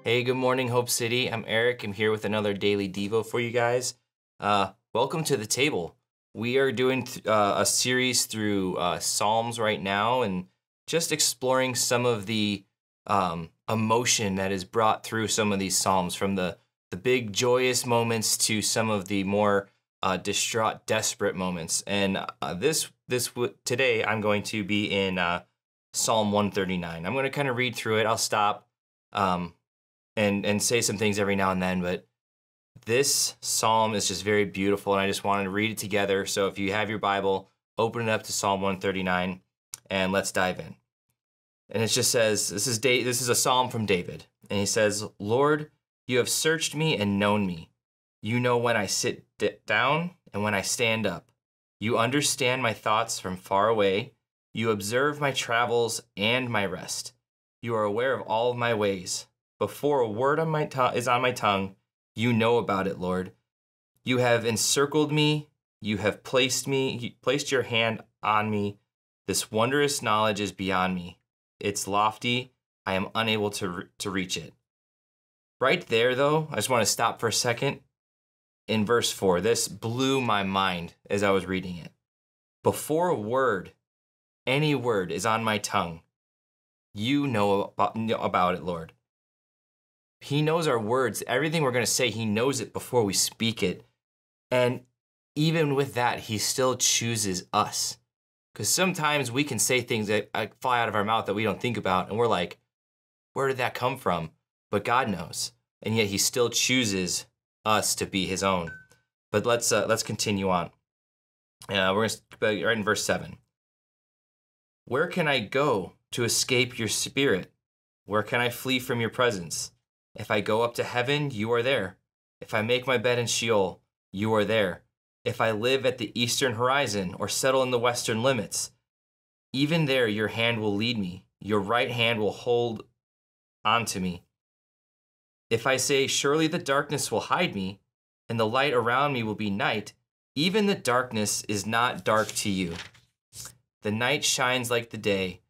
Hey, good morning, Hope City. I'm Eric. I'm here with another daily Devo for you guys. Welcome to the table. We are doing a series through Psalms right now and just exploring some of the emotion that is brought through some of these Psalms, from the big joyous moments to some of the more distraught, desperate moments. And today I'm going to be in Psalm 139. I'm going to kind of read through it. I'll stop. And say some things every now and then, but this psalm is just very beautiful, and I just wanted to read it together. So if you have your Bible, open it up to Psalm 139, and let's dive in. And it just says, this is a psalm from David, and he says, "Lord, you have searched me and known me. You know when I sit down and when I stand up. You understand my thoughts from far away. You observe my travels and my rest. You are aware of all of my ways. Before a word on my is on my tongue, you know about it, Lord. You have encircled me. You have placed your hand on me. This wondrous knowledge is beyond me. It's lofty. I am unable to reach it." Right there, though, I just want to stop for a second. In verse 4, this blew my mind as I was reading it. Before a word, any word is on my tongue, you know about it, Lord. He knows our words. Everything we're going to say, he knows it before we speak it. And even with that, he still chooses us. Because sometimes we can say things that fly out of our mouth that we don't think about, and we're like, where did that come from? But God knows. And yet he still chooses us to be his own. But let's continue on. We're going to right in verse 7. "Where can I go to escape your spirit? Where can I flee from your presence? If I go up to heaven, you are there. If I make my bed in Sheol, you are there. If I live at the eastern horizon or settle in the western limits, even there your hand will lead me. Your right hand will hold on to me. If I say, surely the darkness will hide me, and the light around me will be night, even the darkness is not dark to you. The night shines like the day.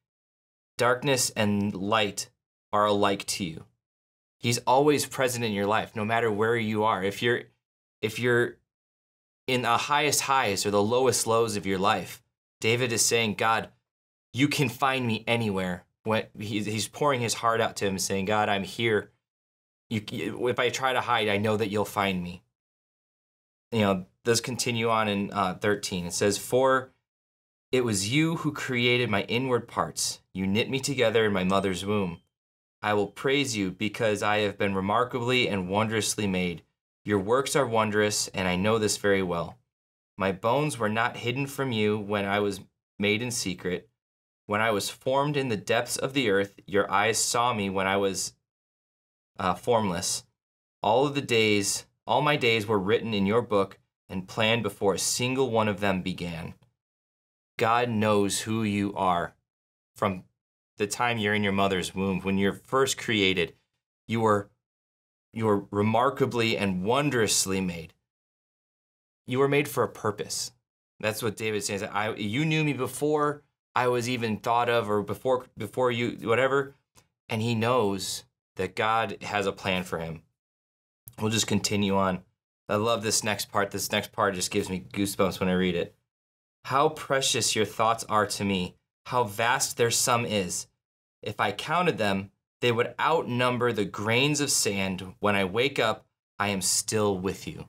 Darkness and light are alike to you." He's always present in your life, no matter where you are. If you're in the highest highs or the lowest lows of your life, David is saying, God, you can find me anywhere. When he's pouring his heart out to him, saying, God, I'm here. If I try to hide, I know that you'll find me. Let's continue on in 13. It says, "For it was you who created my inward parts. You knit me together in my mother's womb. I will praise you because I have been remarkably and wondrously made. Your works are wondrous, and I know this very well. My bones were not hidden from you when I was made in secret. When I was formed in the depths of the earth, your eyes saw me when I was formless. All my days were written in your book and planned before a single one of them began." God knows who you are from the time you're in your mother's womb. When you're first created, you were remarkably and wondrously made. You were made for a purpose. That's what David says. You knew me before I was even thought of, or before you, whatever. And he knows that God has a plan for him. We'll just continue on. I love this next part. This next part just gives me goosebumps when I read it. "How precious your thoughts are to me. How vast their sum is. If I counted them, they would outnumber the grains of sand. When I wake up, I am still with you."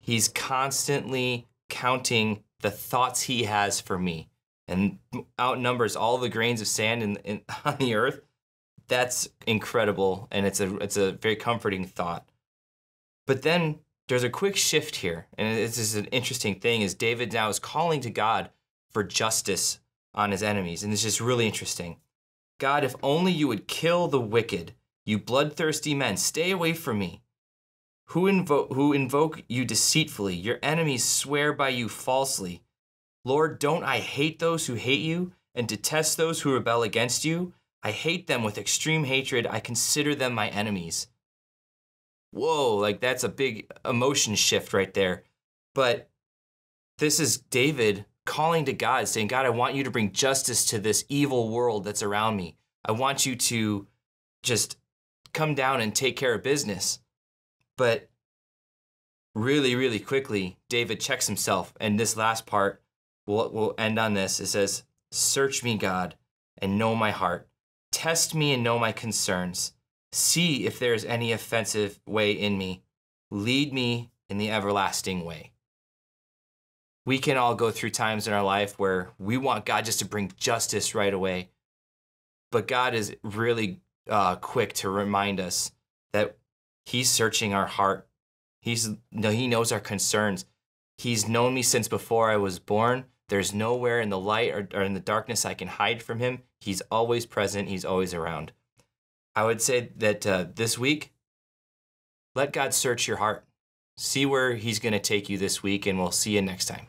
He's constantly counting the thoughts he has for me, and outnumbers all the grains of sand on the earth. That's incredible, and it's a very comforting thought. But then there's a quick shift here, and this is an interesting thing, is David now is calling to God for justice on his enemies, and it's just really interesting. "God, if only you would kill the wicked, you bloodthirsty men, stay away from me. Who invoke you deceitfully, your enemies swear by you falsely. Lord, don't I hate those who hate you and detest those who rebel against you? I hate them with extreme hatred. I consider them my enemies." Whoa, like that's a big emotion shift right there. But this is David calling to God, saying, God, I want you to bring justice to this evil world that's around me. I want you to just come down and take care of business. But really, really quickly, David checks himself. And this last part, we'll end on this. It says, "Search me, God, and know my heart. Test me and know my concerns. See if there is any offensive way in me. Lead me in the everlasting way." We can all go through times in our life where we want God just to bring justice right away. But God is really quick to remind us that he's searching our heart. He knows our concerns. He's known me since before I was born. There's nowhere in the light or in the darkness I can hide from him. He's always present. He's always around. I would say that this week, let God search your heart. See where he's going to take you this week, and we'll see you next time.